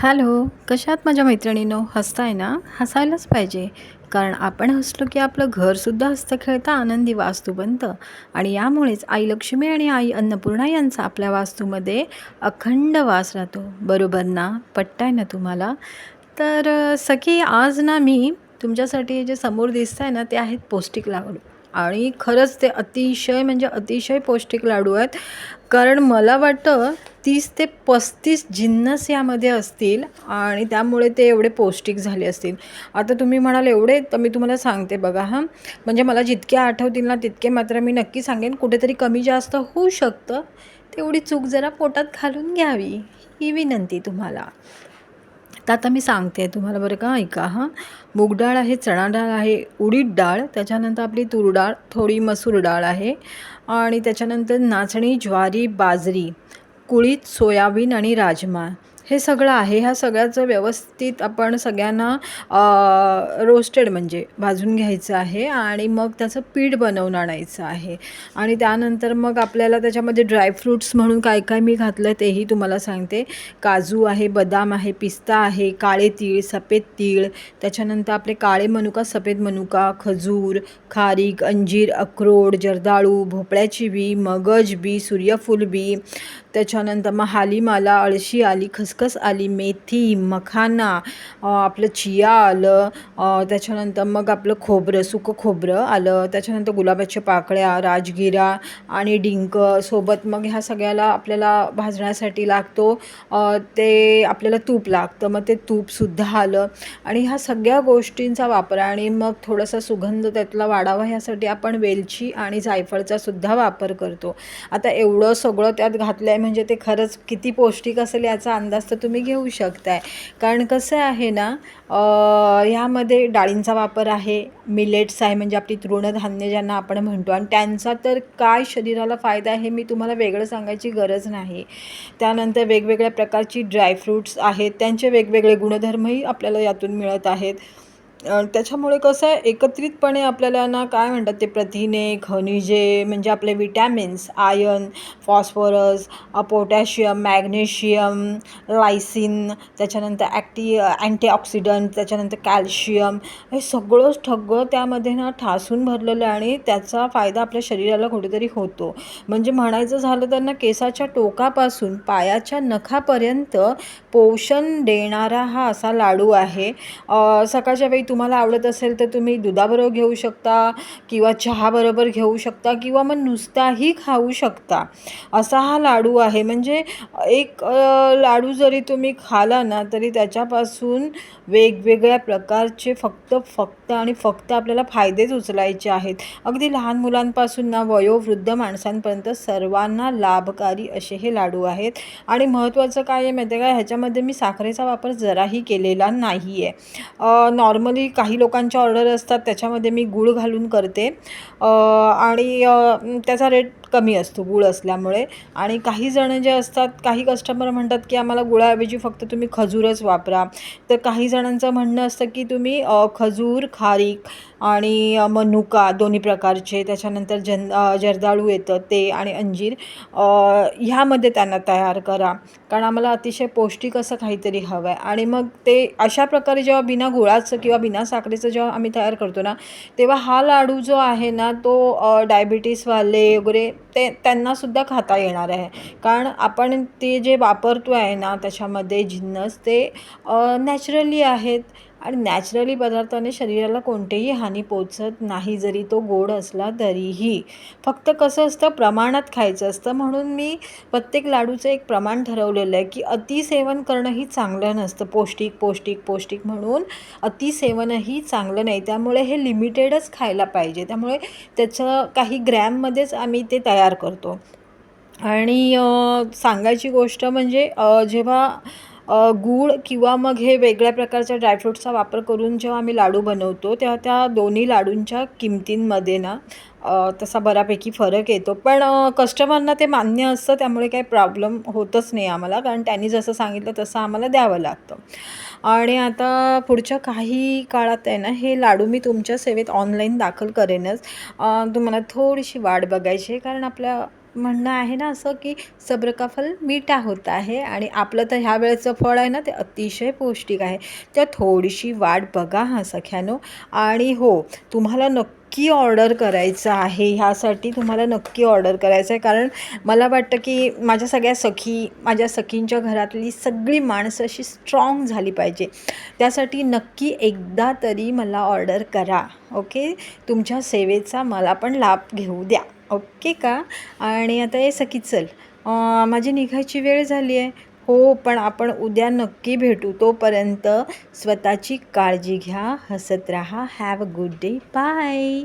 Hello, कशा आहात माझ्या मैत्रिणींनो? हसताय ना? हसायलाच पाहिजे. कारण आपण हसलो की आपलं घरसुद्धा हसतं-खेळतं आनंदी वास्तू बनतं आणि यामुळेच आई लक्ष्मी आणि आई अन्नपूर्णा यांचा आपल्या वास्तूमध्ये अखंड वास राहतो. बरोबर ना? पटतंय ना तुम्हाला? तर सखी आज ना मी तुमच्यासाठी जे समोर दिसतंय ना, ते आहेत पौष्टिक लाडू आणि खरंच ते अतिशय म्हणजे अतिशय पौष्टिक लाडू आहेत. कारण मला वाटतं 30 ते 35 जिन्नस यामध्ये असतील आणि त्यामुळे ते एवढे पौष्टिक झाले असतील. आता तुम्ही म्हणाल एवढे? तर मी तुम्हाला सांगते बघा हां. म्हणजे मला जितके आठवतील ना तितके मात्र मी नक्की सांगेन. कुठेतरी कमी जास्त होऊ शकतं. तेवढी चूक जरा पोटात घालून घ्यावी, ही विनंती तुम्हाला. तर आता मी सांगते तुम्हाला बरं का, ऐका हां. मूग डाळ आहे, चणा डाळ आहे, उडीद डाळ, त्याच्यानंतर आपली तूर डाळ, थोडी मसूर डाळ आहे आणि त्याच्यानंतर नाचणी, ज्वारी, बाजरी, कुळीथ, सोयाबीन आणि राजमा हे सगळं आहे. ह्या सगळ्याचं व्यवस्थित आपण सगळ्यांना रोस्टेड म्हणजे भाजून घ्यायचं आहे आणि मग त्याचं पीठ बनवून आणायचं आहे आणि त्यानंतर मग आपल्याला त्याच्यामध्ये ड्रायफ्रूट्स म्हणून काय काय मी घातलं तेही तुम्हाला सांगते. काजू आहे, बदाम आहे, पिस्ता आहे, काळे तीळ, सफेद तीळ, त्याच्यानंतर आपले काळे मनुका, सफेद मनुका, खजूर, खारीक, अंजीर, अक्रोड, जर्दाळू, भोपळ्याची बी, मगज बी, सूर्यफूल बी, त्याच्यानंतर मग हालीमाला, अळशी आली, खसखस आली, मेथी, मखाना, आपलं चिया आलं, त्याच्यानंतर मग आपलं खोबरं, सुकं खोबरं आलं, त्याच्यानंतर गुलाबाच्या पाकळ्या, राजगिरा आणि डिंक सोबत मग ह्या सगळ्याला आपल्याला भाजण्यासाठी लागतो ते आपल्याला तूप लागतं. मग ते तूपसुद्धा आलं आणि ह्या सगळ्या गोष्टींचा वापर आणि मग थोडासा सुगंध त्यातला वाढावा ह्यासाठी आपण वेलची आणि जायफळचा सुद्धा वापर करतो. आता एवढं सगळं त्यात घातलं आहे म्हणजे ते खरंच किती पौष्टिक असेल याचा अंदाज तर तुम्ही घेऊ शकताय. कारण कसं आहे ना, ह्यामध्ये डाळींचा वापर आहे, मिलेट्स आहे म्हणजे आपली तृणधान्य ज्यांना आपण म्हणतो आणि त्यांचा तर काय शरीराला फायदा आहे हे मी तुम्हाला वेगळं सांगायची गरज नाही. त्यानंतर वेगवेगळ्या प्रकारची ड्रायफ्रूट्स आहेत, त्यांचे वेगवेगळे गुणधर्मही आपल्याला यातून मिळत आहेत. त्याच्यामुळे कसं आहे एकत्रितपणे आपल्याला ना काय म्हणतात ते प्रथिने, खनिजे म्हणजे आपले vitamins, iron, phosphorus, potassium, magnesium, lysine, त्याच्यानंतर अँटीऑक्सिडंट, त्याच्यानंतर कॅल्शियम हे सगळं त्यामध्ये ना ठासून भरलेलं आहे आणि त्याचा फायदा आपल्या शरीराला कुठेतरी होतो. म्हणजे म्हणायचं झालं तर ना केसाच्या टोकापासून पायाच्या नखापर्यंत पोषण देणारा हा असा लाडू आहे. सकाळच्या वेळी तुम्हाला आवडत असेल तर तुम्ही दुधाबरोबर घेऊ शकता किंवा चहाबरोबर घेऊ शकता किंवा मग नुसताही खाऊ शकता. असा हा लाडू आहे. म्हणजे एक लाडू जरी तुम्ही खाला ना तरी त्याच्यापासून वेगवेगळ्या प्रकारचे फक्त आणि फक्त आपल्याला फायदेच उचलायचे आहेत. अगदी लहान मुलांपासून ना वयोवृद्ध माणसांपर्यंत सर्वांना लाभकारी असे हे लाडू आहेत. आणि महत्त्वाचं काय आहे माहिती आहे का, ह्याच्यामध्ये मी साखरेचा वापर जराही केलेला नाही आहे. नॉर्मली काही लोकांच्या ऑर्डर असतात त्याच्यामध्ये मी गूळ घालून करते आणि त्याचा रेट कमी असतो गूळ असल्यामुळे. आणि काही जण जे असतात, काही कस्टमर म्हणतात की आम्हाला गुळाऐवजी फक्त तुम्ही खजूरच वापरा. तर काही जणांचं म्हणणं असतं की तुम्ही खजूर, खारीक आणि मनुका दोन्ही प्रकारचे, त्याच्यानंतर जर्दाळू येतं ते आणि अंजीर ह्यामध्ये त्यांना तयार करा. कारण आम्हाला अतिशय पौष्टिक असं काहीतरी हवं आहे. आणि मग ते अशा प्रकारे जेव्हा बिना गुळाचं किंवा बिना साखरेचं जेव्हा आम्ही तयार करतो ना, तेव्हा हा लाडू जो आहे ना तो डायबिटीसवाले वगैरे त्यांनासुद्धा खाता येणार आहे. कारण आपण ते जे वापरतो आहे ना त्याच्यामध्ये जिन्नस ते नॅचरली आहेत आणि नॅचरली पदार्थाने शरीराला कोणतेही हानी पोचत नाही, जरी तो गोड असला तरीही. फक्त कसं असतं प्रमाणात खायचं असतं. म्हणून मी प्रत्येक लाडूचं एक प्रमाण ठरवलेलं आहे की अतिसेवन करणंही चांगलं नसतं. पौष्टिक म्हणून अतिसेवनही चांगलं नाही. त्यामुळे हे लिमिटेडच खायला पाहिजे. त्यामुळे त्याचं काही ग्रॅममध्येच आम्ही ते तयार करतो. आणि सांगायची गोष्ट म्हणजे जेव्हा गूळ किंवा मग हे वेगळ्या प्रकारच्या ड्रायफ्रूट्सचा वापर करून जेव्हा आम्ही लाडू बनवतो तेव्हा त्या दोन्ही लाडूंच्या किमतींमध्ये ना तसा बऱ्यापैकी फरक येतो. पण कस्टमरना ते मान्य असतं त्यामुळे काही प्रॉब्लेम होतच नाही आम्हाला. कारण त्यांनी जसं सांगितलं तसं आम्हाला द्यावं लागतं. आणि आता पुढच्या काही काळात आहे ना हे लाडू मी तुमच्या सेवेत ऑनलाईन दाखल करेनच. तुम्हाला थोडीशी वाट बघायची आहे कारण आपल्या म्हणणं आहे ना असं, की सब्र का फल मीठा होता आहे आणि आपलं तर ह्या वेळेचं फळ आहे ना ते अतिशय पौष्टिक आहे. तर थोडीशी वाट बघा हां सख्यानो. आणि हो, तुम्हाला नक्की ऑर्डर करायचं आहे. ह्यासाठी तुम्हाला नक्की ऑर्डर करायचं आहे, कारण मला वाटतं की माझ्या सखींच्या घरातली सगळी माणसं अशी स्ट्रॉंग झाली पाहिजे. त्यासाठी नक्की एकदा तरी मला ऑर्डर करा. ओके. तुमच्या सेवेचा मला पण लाभ घेऊ द्या. ओके का? आणि आता हे सखी चल, माझी निघायची वेळ झाली आहे. हो, पण आपण उद्या नक्की भेटू. तोपर्यंत स्वतःची काळजी घ्या, हसत राहा. Have a good day. Bye.